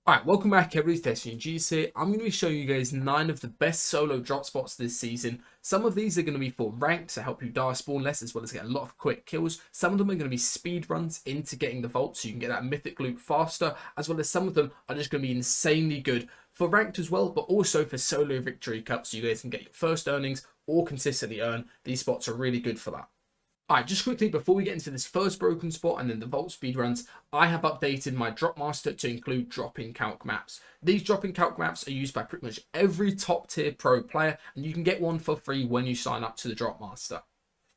Alright, welcome back everybody, it's Destiny G's here. I'm going to be showing you guys 9 of the best solo drop spots this season. Some of these are going to be for ranked to help you die spawn less as well as get a lot of quick kills. Some of them are going to be speed runs into getting the vault so you can get that mythic loot faster, as well as some of them are just going to be insanely good for ranked as well, but also for solo victory cups so you guys can get your first earnings or consistently earn. These spots are really good for that. Alright, just quickly before we get into this first broken spot and then the vault speedruns, I have updated my drop master to include drop-in calc maps. These drop-in calc maps are used by pretty much every top tier pro player, and you can get one for free when you sign up to the drop master.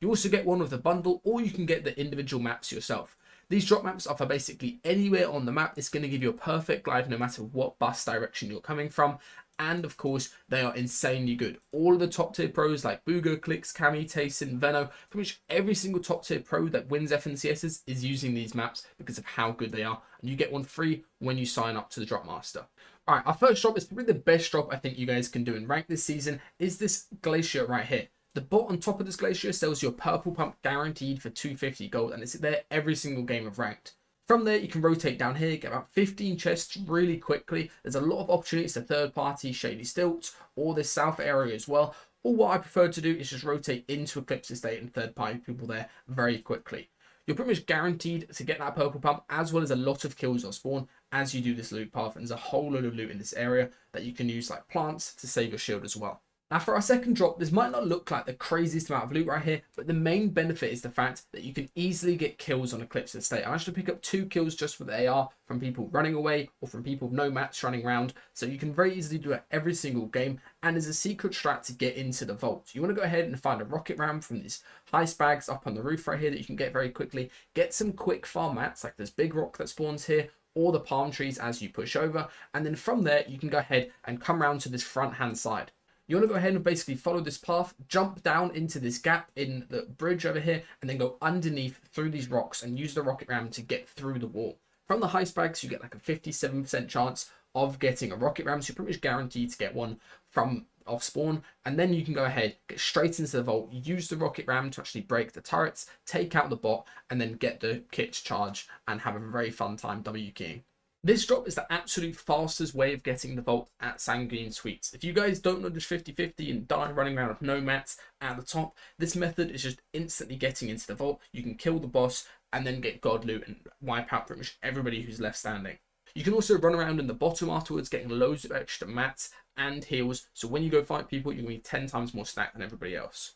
You also get one with the bundle, or you can get the individual maps yourself. These drop maps are for basically anywhere on the map. It's going to give you a perfect glide no matter what bus direction you're coming from. And of course, they are insanely good. All of the top tier pros like Boogo, Clicks, Cammy, Tayson, Veno, pretty much every single top tier pro that wins FNCSs is using these maps because of how good they are. And you get one free when you sign up to the Drop Master. Alright, our first drop is probably the best drop I think you guys can do in rank this season, is this glacier right here. The bot on top of this glacier sells you a purple pump guaranteed for 250 gold, and it's there every single game of ranked. From there, you can rotate down here, get about 15 chests really quickly. There's a lot of opportunities to third party, Shady Stilts, or this south area as well. Or what I prefer to do is just rotate into Eclipse Estate and third party people there very quickly. You're pretty much guaranteed to get that purple pump as well as a lot of kills on spawn as you do this loot path. And there's a whole load of loot in this area that you can use like plants to save your shield as well. Now for our second drop, this might not look like the craziest amount of loot right here, but the main benefit is the fact that you can easily get kills on Eclipse Estate. I managed to pick up 2 kills just with AR from people running away or from people with no mats running around. So you can very easily do it every single game, and there's a secret strat to get into the vault. You want to go ahead and find a rocket ram from these heist bags up on the roof right here that you can get very quickly. Get some quick farm mats like this big rock that spawns here, or the palm trees as you push over, and then from there you can go ahead and come around to this front hand side. You want to go ahead and basically follow this path, jump down into this gap in the bridge over here, and then go underneath through these rocks and use the rocket ram to get through the wall. From the heist bags, you get like a 57% chance of getting a rocket ram, so you're pretty much guaranteed to get one from off spawn. And then you can go ahead, get straight into the vault, use the rocket ram to actually break the turrets, take out the bot, and then get the kit charge and have a very fun time W keying. This drop is the absolute fastest way of getting the vault at Sanguine Suites. If you guys don't know just 50-50 and die running around with no mats at the top, this method is just instantly getting into the vault. You can kill the boss and then get god loot and wipe out pretty much everybody who's left standing. You can also run around in the bottom afterwards, getting loads of extra mats and heals. So when you go fight people, you're going to be 10 times more stacked than everybody else.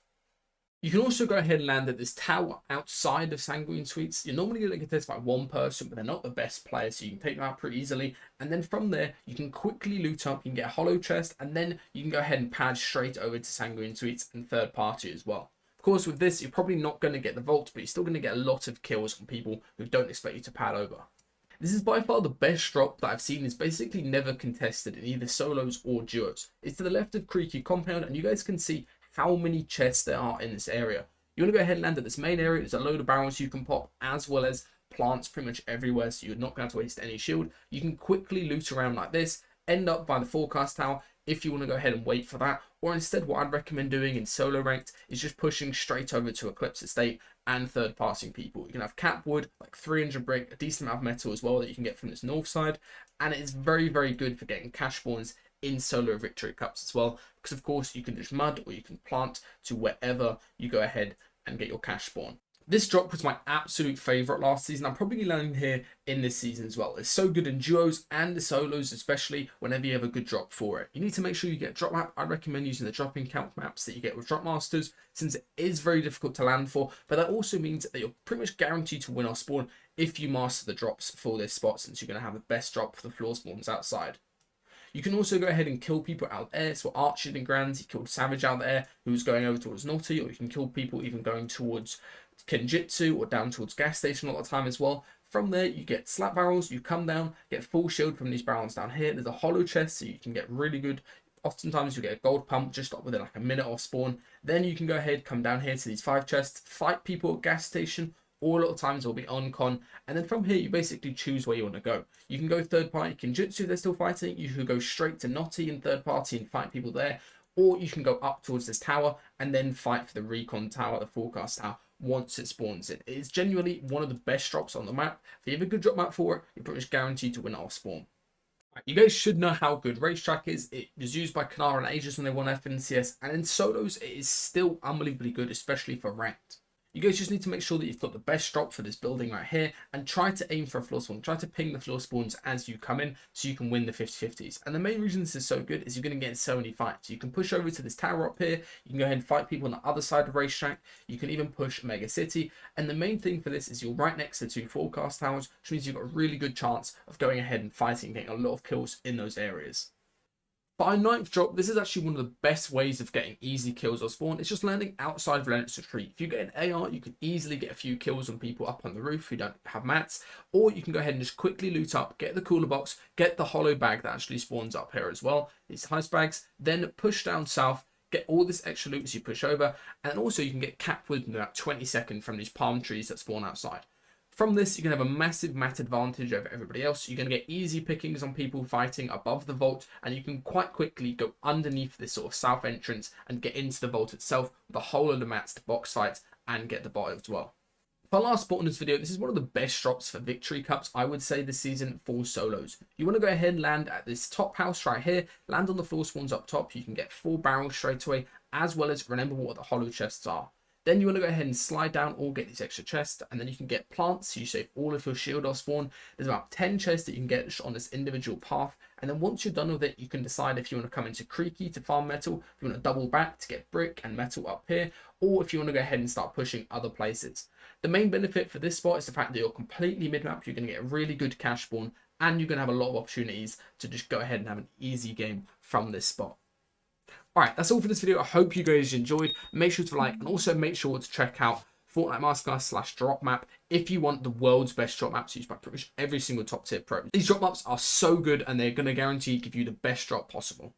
You can also go ahead and land at this tower outside of Sanguine Suites. You're normally going to get this by one person, but they're not the best players, so you can take them out pretty easily. And then from there, you can quickly loot up, you can get a hollow chest, and then you can go ahead and pad straight over to Sanguine Suites and third party as well. Of course, with this, you're probably not going to get the vault, but you're still going to get a lot of kills on people who don't expect you to pad over. This is by far the best drop that I've seen. It's basically never contested in either solos or duos. It's to the left of Creaky Compound, and you guys can see how many chests there are in this area. You want to go ahead and land at this main area. There's a load of barrels you can pop, as well as plants pretty much everywhere, so you're not going to have to waste any shield. You can quickly loot around like this, end up by the forecast tower if you want to go ahead and wait for that. Or instead, what I'd recommend doing in solo ranked is just pushing straight over to Eclipse Estate and third passing people. You can have cap wood, like 300 brick, a decent amount of metal as well that you can get from this north side, and it is very, very good for getting cash spawns in solo victory cups as well, because of course you can just mud or you can plant to wherever you go ahead and get your cash spawn. This drop was my absolute favorite last season. I'm probably landing here in this season as well. It's so good in duos and the solos, especially whenever you have a good drop for it. You need to make sure you get a drop map. I'd recommend using the dropping calc maps that you get with drop masters, since it is very difficult to land for, but that also means that you're pretty much guaranteed to win off spawn if you master the drops for this spot, since you're going to have the best drop for the floor spawns outside. You can also go ahead and kill people out there. So Archer and Grands, he killed Savage out there who was going over towards Naughty, or you can kill people even going towards Kenjutsu or down towards gas station a lot of the time as well. From there, you get slap barrels, you come down, get full shield from these barrels down here. There's a hollow chest, so you can get really good. Oftentimes you get a gold pump just up within like a minute off spawn. Then you can go ahead, come down here to these 5 chests, fight people at gas station, or a lot of times it'll be on con, and then from here you basically choose where you want to go. You can go third party Kenjutsu if they're still fighting, you can go straight to Naughty in third party and fight people there, or you can go up towards this tower and then fight for the recon tower, the forecast tower, once it spawns in. It is genuinely one of the best drops on the map. If you have a good drop map for it, you're pretty much guaranteed to win off spawn. You guys should know how good Racetrack is. It was used by Kanara and Aegis when they won FNCS, and in solos, it is still unbelievably good, especially for ranked. You guys just need to make sure that you've got the best drop for this building right here, and try to aim for a floor spawn. Try to ping the floor spawns as you come in, so you can win the 50-50s. And the main reason this is so good is you're going to get in so many fights. You can push over to this tower up here, you can go ahead and fight people on the other side of Racetrack, you can even push Mega City, and the main thing for this is you're right next to 2 forecast towers, which means you've got a really good chance of going ahead and fighting and getting a lot of kills in those areas. By 9th drop, this is actually one of the best ways of getting easy kills or spawn. It's just landing outside of Relentless Retreat. If you get an AR, you can easily get a few kills on people up on the roof who don't have mats, or you can go ahead and just quickly loot up, get the cooler box, get the hollow bag that actually spawns up here as well, these heist bags, then push down south, get all this extra loot as you push over, and also you can get capped with about 20 seconds from these palm trees that spawn outside. From this, you can have a massive mat advantage over everybody else. You're going to get easy pickings on people fighting above the vault, and you can quite quickly go underneath this sort of south entrance and get into the vault itself with a whole load of mats to box fight and get the bot as well. For our last spot in this video, this is one of the best drops for victory cups, I would say, this season for solos. You want to go ahead and land at this top house right here, land on the floor spawns up top. You can get 4 barrels straight away, as well as remember what the hollow chests are. Then you want to go ahead and slide down or get these extra chests, and then you can get plants, so you save all of your shield off spawn. There's about 10 chests that you can get on this individual path, and then once you're done with it, you can decide if you want to come into Creaky to farm metal, if you want to double back to get brick and metal up here, or if you want to go ahead and start pushing other places. The main benefit for this spot is the fact that you're completely mid-map, you're going to get a really good cash spawn, and you're going to have a lot of opportunities to just go ahead and have an easy game from this spot. Alright, that's all for this video. I hope you guys enjoyed. Make sure to like, and also make sure to check out Fortnite Masterclass / drop map if you want the world's best drop maps used by pretty much every single top tier pro. These drop maps are so good, and they're going to guarantee give you the best drop possible.